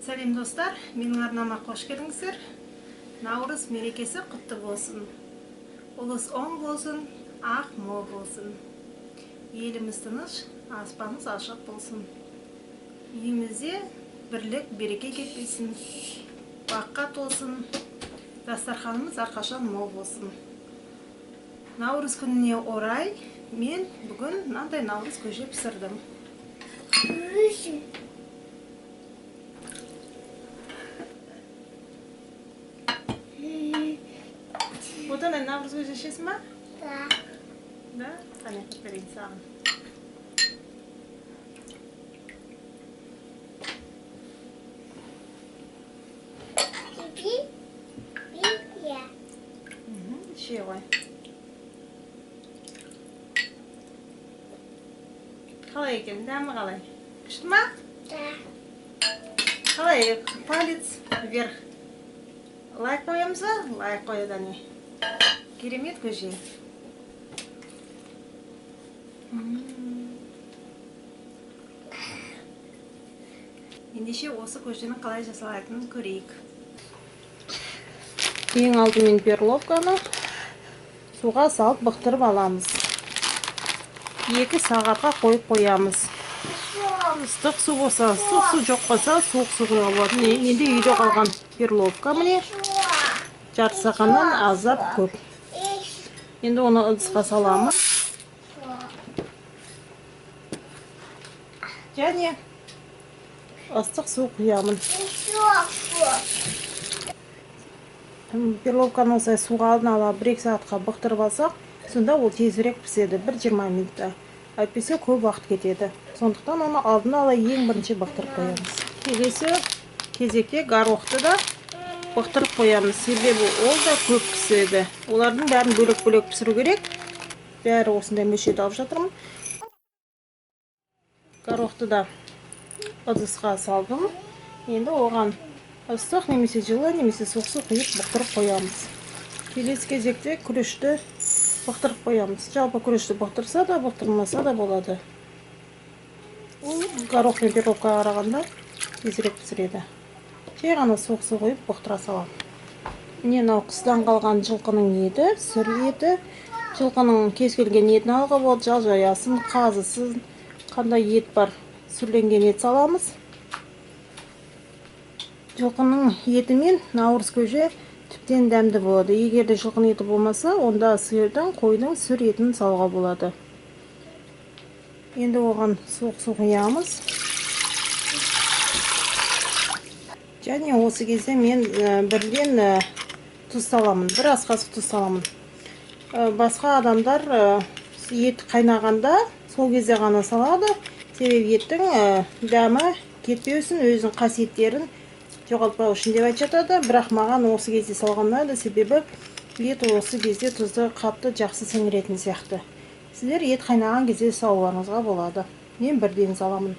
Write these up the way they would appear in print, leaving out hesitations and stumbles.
Сәлем достар, менің арнама қош келдіңіздер. Наурыз мерекесі құтты болсын. Ұлыс оң болсын, ақ мол болсын. Еліміз тыныш, аспанымыз ашық болсын. Үйімізде бірлік, береке кетпесін. Баққа толсын, дастарханымыз әрқашан мол болсын. Наурыз күніне орай мен бүгін мынандай наурыз көже пісірдім. Одан наурыз көже ішесің ба? Да? Қане, берейін саған. Іше ғой. Қалай екен? Дәмі қалай? Күшті ма? Да. Қалай? Палец вверх. Лайк қоямыз ба? Лайк қояды не. Керемет көже. Ендеше осы көженің қалай жасалатынын көрейік. Ең алдымен перловканы суға салып бұқтырып аламыз. 2 сағатқа қойып қоямыз. Ыстық су болса, ыстық су жоқ болса, суық су құюға болады. Менде үйде қалған перловка міне. Жарты сағаннан аздап көп. Енді оны ыдысқа саламыз. Және ыстық су құямын. Перловканы осылай суға алдын ала 1-2 сағатқа бұқтырып алсақ, сонда ол тезірек піседі, 1-20 минутта. Әйтпесе көп уақыт кетеді. Сондықтан оны алдын ала ең бірінші бұқтырып қоямыз. Келесі кезекте горохты да бұқтырып қоямыз. Себебі ол да көп піседі. Олардың бәрін бөлек-бөлек пісіру керек. Бәрі осындай мөлшерде алып жатырмын. Горохты да ыдысқа салдым. Енді оған ыстық немесе жылы немесе суық су құйып бұқтырып қоямыз. Келесі кезекте күрішті бұқтырып қоямыз. Жалпы күрішті бұқтырса да, бұқтырмаса да болады. Ол горох пен перловкаға қарағанда тезірек пісіреді. Жай ғана суық су құйып бұқтыра салам. Міне мынау қыстан қалған жылқының еті, сүр еті. Жылқының кез келген етін алуға болады, жал-жаясын, қазысын, қандай ет бар, сүрленген ет саламыз. Жылқының етімен наурыз көже тіптен дәмді болады. Егер де жылқының еті болмаса, онда сиырдың, қойдың сүр етін салуға болады. Енді оған суық су құямыз. Және осы кезде мен бірден тұз саламын. 1 ас қасық тұз саламын. Басқа адамдар ет қайнағанда сол кезде ғана салады. Себебі еттің дәмі кетпеу үшін өзінің қасиеттерін жоғалтпау үшін деп айтып жатады. Бірақ маған осы кезде салғаннан да себебі ет осы кезде тұзды қатты жақсы сіңіретін сияқты. Сіздер ет қайнаған кезде салуларыңызға болады. Мен бірден саламын.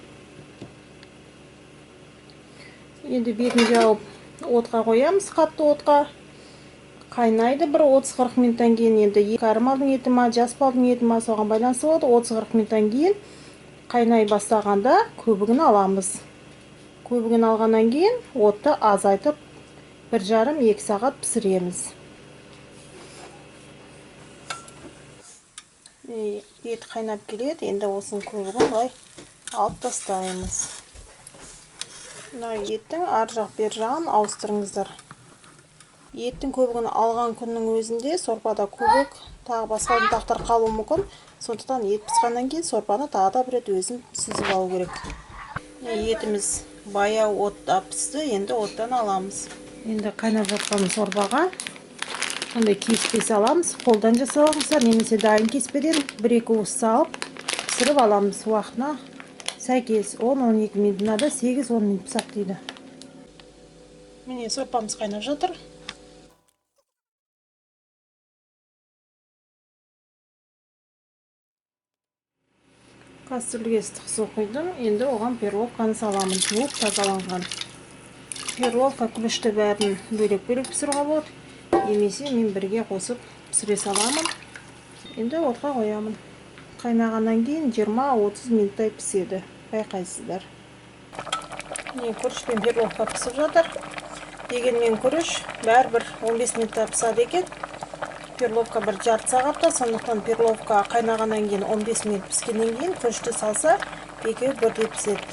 Енді бетін жауып отқа қоямыз, қатты отқа. Қайнайды бір 30-40 минуттан кейін. Енді кәрі малдың еті ма, жас малдың еті ма, соған байланысты болады. 30-40 минуттан кейін қайнай бастағанда көбігін аламыз. Көбігін алғаннан кейін отты азайтып 1,5-2 сағат пісіреміз. Ет қайнап келеді. Енді осының көбігін былай алып тастаймыз. Еттің ар жақ бер жағын ауыстырыңыздар. Еттің көбігін алған күннің өзінде сорпада көбік, тағы басқа ұнтақтар қалуы мүмкін. Сондықтан ет пісқаннан кейін сорпаны тағы да бір рет өзін сүзіп алу керек. Етіміз баяу отта пісті, енді оттан аламыз. Енді қайнап жатқан сорпаға ондай кеспе аламыз. Қолдан жасалыңыздар, немесе дайын кеспеден 1-2 уыс салып пісіріп аламыз. Уақытына сәйкес 10-12 минутына да 8-10 минут пісақ дейді. Міне сорпамыз қайнап жатыр. Кастрюльге ыстық су құйдым. Енді оған перловканы саламын. Жуып тазаланған. Перловка күрішті бәрін бөлек-бөлек пісіруге болады. Немесе мен бірге қосып пісіре саламын. Енді отқа қоямын. Қайнағаннан кейін 20-30 минуттай піседі. Байқайсыздар. Күріш пен перловка пісіп жатыр. Дегенмен күріш бәрібір 15 минутта піседі екен. Перловка бір жарты сағатта, сондықтан перловка қайнағаннан кейін 15 минут піскеннен кейін күрішті салса, екеуі бірдей піседі.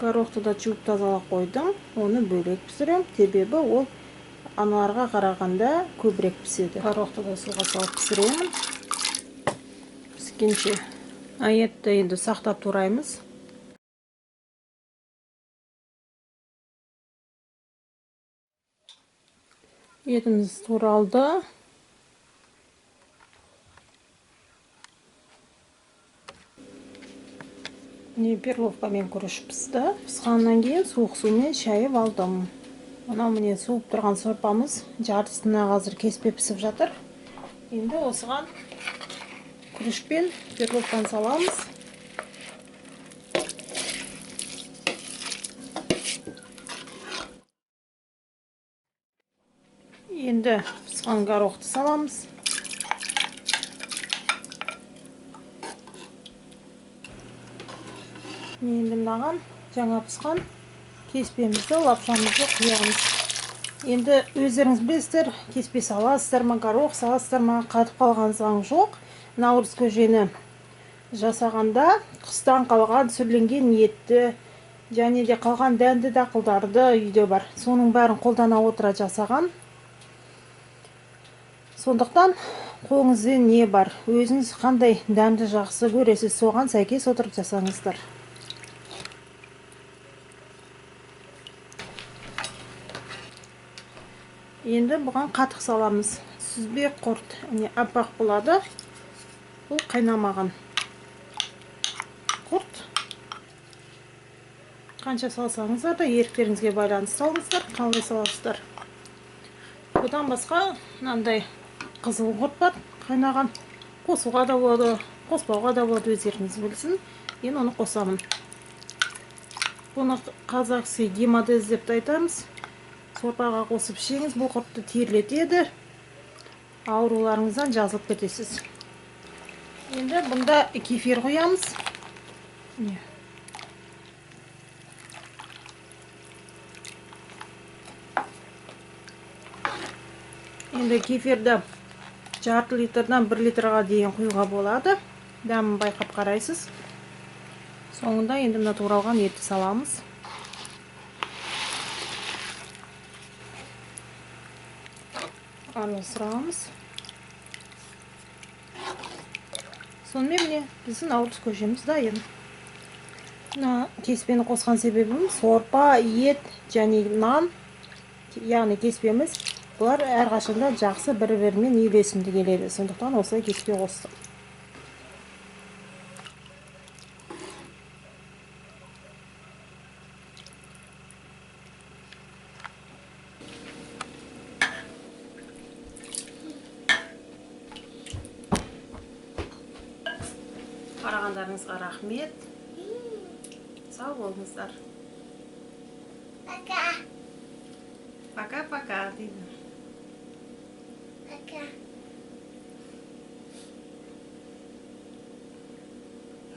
Горохты да жуып тазалап қойдым. Оны бөлек пісірем, себебі ол аналарға қарағанда көбірек піседі. Горохты да суға салып пісіремін. Піскенше етті енді сақтап тураймыз. Етіміз туралды. Перловка мен күріш пісті. Пісқаннан кейін суық сумен шайып алдым. Мына міне суып тұрған сорпамыз жартысына қазір кеспе пісіп жатыр. Енді осыған күріш пен перловканы саламыз. Енді пісқан горохты саламыз. Енді мынаған жаңа пісқан кеспемізді, лапшамызды құямыз. Енді өздеріңіз білесіздер, кеспе саласыздар ма, горох саласыздар ма, қатып қалған заң жоқ. Наурыз көжені жасағанда қыстан қалған сүрленген етті және де қалған дәнді дақылдарды үйде бар. Соның бәрін қолдана отыра жасаған. Сондықтан қолыңызда не бар, өзіңіз қандай дәмді жақсы көресіз, соған сәйкес отырып жасаңыздар. Енді бұған қатық саламыз. Сүзбе құрт, аппақ болады. Бұл қайнамаған құрт. Қанша салсаңыздар да еріктеріңізге байланысты салыңыздар, қалай саласыздар. Бұдан басқа мынандай қызыл құрт бар, қайнаған. Қосуға да болады, қоспауға да болады, өздеріңіз білсін. Енді оны қосамын. Бұны қазақсы гемодез деп айтамыз. Сорпаға қосып ішеңіз, бұл құртты терлетеді. Ауруларыңыздан жазылып кетесіз. Енді бұнда кефир құямыз. Енді кефирді жарты литрдан 1 литрға дейін құюға болады. Дәмін байқап қарайсыз. Соңында енді мына туралған етті саламыз. Араластырамыз. Сонымен міне біздің наурыз көжеміз дайын. Кеспені қосқан себебім сорпа, ет және нан, яғни кеспеміз, бұлар әрқашанда жақсы бір-бірімен үйлесімді келеді. Сондықтан осылай кеспе қостым. Қарағандарыңызға рахмет. Сау болыңыздар. Пока. Пока-пока дейді. Пока.